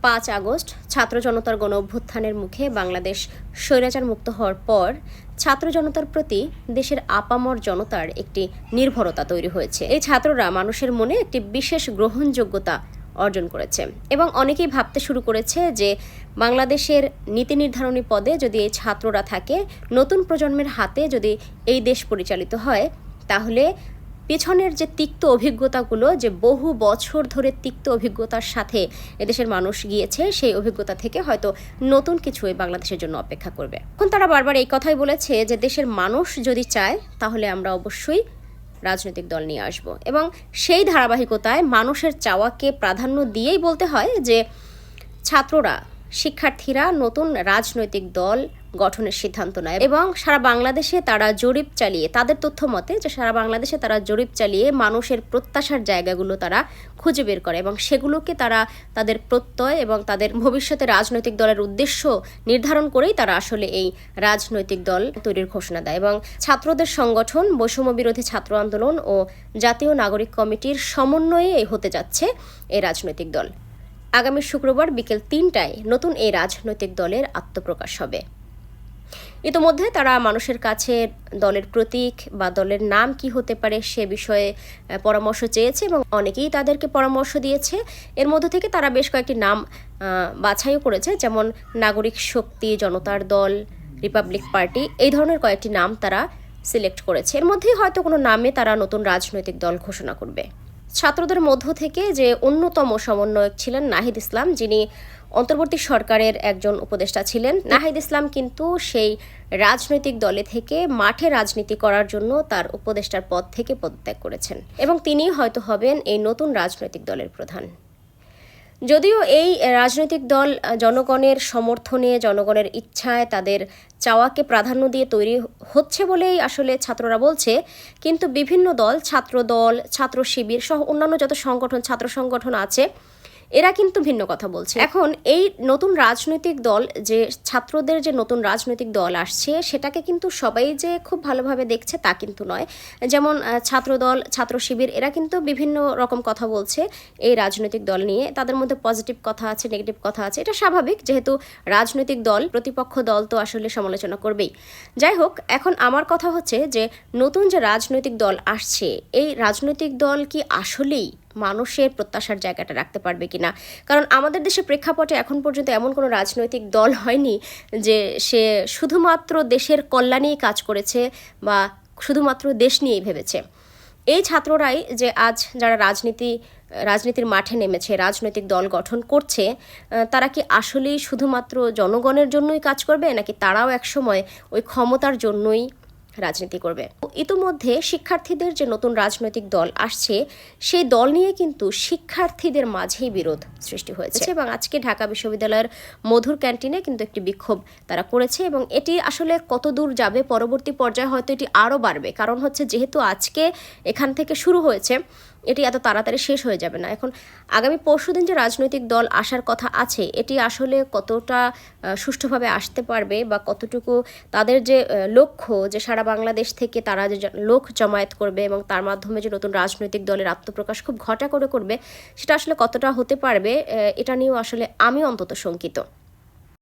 5 August ছাত্র জনতার গণ অভ্যুত্থানের মুখে বাংলাদেশ স্বৈরাচার মুক্ত হওয়ার পর ছাত্র জনতার প্রতি দেশের আপামর জনতার একটি নির্ভরতা তৈরি হয়েছে। এই ছাত্ররা মানুষের মনে একটি বিশেষ গ্রহণযোগ্যতা অর্জন করেছে এবং অনেকেই ভাবতে শুরু করেছে যে বাংলাদেশের নীতি নির্ধারণী পদে যদি এই ছাত্ররা থাকে, নতুন প্রজন্মের হাতে যদি এই দেশ পরিচালিত হয়, তাহলে পেছনের যে তিক্ত অভিজ্ঞতাগুলো, যে বহু বছর ধরে তিক্ত অভিজ্ঞতার সাথে এদেশের মানুষ গিয়েছে, সেই অভিজ্ঞতা থেকে হয়তো নতুন কিছু এই বাংলাদেশের জন্য অপেক্ষা করবে। এখন তারা বারবার এই কথাই বলেছে যে দেশের মানুষ যদি চায় তাহলে আমরা অবশ্যই রাজনৈতিক দল নিয়ে আসব, এবং সেই ধারাবাহিকতায় মানুষের চাওয়াকে প্রাধান্য দিয়েই বলতে হয় যে ছাত্ররা, শিক্ষার্থীরা নতুন রাজনৈতিক দল গঠনের সিদ্ধান্ত নেয় এবং সারা বাংলাদেশে তারা জরিপ চালিয়ে, তাদের তথ্য মতে যে সারা বাংলাদেশে তারা জরিপ চালিয়ে মানুষের প্রত্যাশার জায়গাগুলো তারা খুঁজে বের করে এবং সেগুলোকে তারা তাদের প্রত্যয় এবং তাদের ভবিষ্যতে রাজনৈতিক দলের উদ্দেশ্য নির্ধারণ করেই তারা আসলে এই রাজনৈতিক দল তৈরির ঘোষণা দেয়। এবং ছাত্রদের সংগঠন, বৈষম্য বিরোধী ছাত্র আন্দোলন ও জাতীয় নাগরিক কমিটির সমন্বয়ে হতে যাচ্ছে এই রাজনৈতিক দল। আগামী শুক্রবার বিকেল 3টায় নতুন এই রাজনৈতিক দলের আত্মপ্রকাশ হবে। ইতোমধ্যে তারা মানুষের কাছে দলের প্রতীক বা দলের নাম কি হতে পারে সে বিষয়ে পরামর্শ চেয়েছে এবং অনেকেই তাদেরকে পরামর্শ দিয়েছে। এর মধ্যে থেকে তারা বেশ কয়েকটি নাম বাছাইও করেছে, যেমন নাগরিক শক্তি, জনতার দল, রিপাবলিক পার্টি, এই ধরনের কয়েকটি নাম তারা সিলেক্ট করেছে। এর মধ্যেই হয়তো কোনো নামে তারা নতুন রাজনৈতিক দল ঘোষণা করবে। ছাত্রদের মধ্য থেকে যে অন্যতম সমন্বয়ক ছিলেন নাহিদ ইসলাম, যিনি অন্তর্বর্তী সরকারের একজন উপদেষ্টা ছিলেন, নাহিদ ইসলাম কিন্তু সেই রাজনৈতিক দলে থেকে মাঠে রাজনীতি করার জন্য তার উপদেষ্টার পদ থেকে পদত্যাগ করেছেন এবং তিনি হয়তো হবেন এই নতুন রাজনৈতিক দলের প্রধান। যদিও এই রাজনৈতিক দল জনগণের সমর্থনে, জনগণের ইচ্ছায়, তাদের চাওয়াকে প্রাধান্য দিয়ে তৈরি হচ্ছে বলেই আসলে ছাত্ররা বলছে, কিন্তু বিভিন্ন দল, ছাত্রদল, ছাত্র শিবির সহ অন্যান্য যত সংগঠন, ছাত্র সংগঠন আছে, এরা কিন্তু ভিন্ন কথা বলছে। এখন এই নতুন রাজনৈতিক দল, যে ছাত্রদের যে নতুন রাজনৈতিক দল আসছে, সেটাকে কিন্তু সবাই যে খুব ভালোভাবে দেখছে তা কিন্তু নয়। যেমন ছাত্রদল, ছাত্র শিবির, এরা কিন্তু বিভিন্ন রকম কথা বলছে এই রাজনৈতিক দল নিয়ে। তাদের মধ্যে পজিটিভ কথা আছে, নেগেটিভ কথা আছে, এটা স্বাভাবিক, যেহেতু রাজনৈতিক দল, প্রতিপক্ষ দল তো আসলে সমালোচনা করবেই। যাই হোক, এখন আমার কথা হচ্ছে যে নতুন যে রাজনৈতিক দল আসছে, এই রাজনৈতিক দল কি আসলেই মানুষের প্রত্যাশার জায়গাটা রাখতে পারবে কিনা? কারণ আমাদের দেশের প্রেক্ষাপটে এখন পর্যন্ত এমন কোনো রাজনৈতিক দল হয়নি যে সে শুধুমাত্র দেশের কল্যাণেই কাজ করেছে বা শুধুমাত্র দেশ নিয়েই ভেবেছে। এই ছাত্ররাই যে আজ যারা রাজনীতির মাঠে নেমেছে, রাজনৈতিক দল গঠন করছে, তারা কি আসলেই শুধুমাত্র জনগণের জন্যই কাজ করবে, নাকি তারাও একসময় ওই ক্ষমতার জন্যই রাজনীতি করবে? ইতোমধ্যে শিক্ষার্থীদের যে নতুন রাজনৈতিক দল আসছে, সেই দল নিয়ে কিন্তু শিক্ষার্থীদের মাঝেই বিরোধ সৃষ্টি হয়েছে এবং আজকে ঢাকা বিশ্ববিদ্যালয়ের মধুর ক্যান্টিনে কিন্তু একটি বিক্ষোভ তারা করেছে এবং এটি আসলে কত দূর যাবে, পরবর্তী পর্যায়ে হয়তো এটি আরও বাড়বে। কারণ হচ্ছে, যেহেতু আজকে এখান থেকে শুরু হয়েছে, এটি এত তাড়াতাড়ি শেষ হয়ে যাবে না। এখন আগামী পরশুদিন যে রাজনৈতিক দল আসার কথা আছে, এটি আসলে কতটা সুষ্ঠুভাবে আসতে পারবে বা কতটুকু তাদের যে লক্ষ্য, যে সারা বাংলাদেশ থেকে তারা যে লোক জমায়েত করবে এবং তার মাধ্যমে যে নতুন রাজনৈতিক দলের আত্মপ্রকাশ খুব ঘটা করে করবে, সেটা আসলে কতটা হতে পারবে, এটা নিয়েও আসলে আমি অন্তত শঙ্কিত।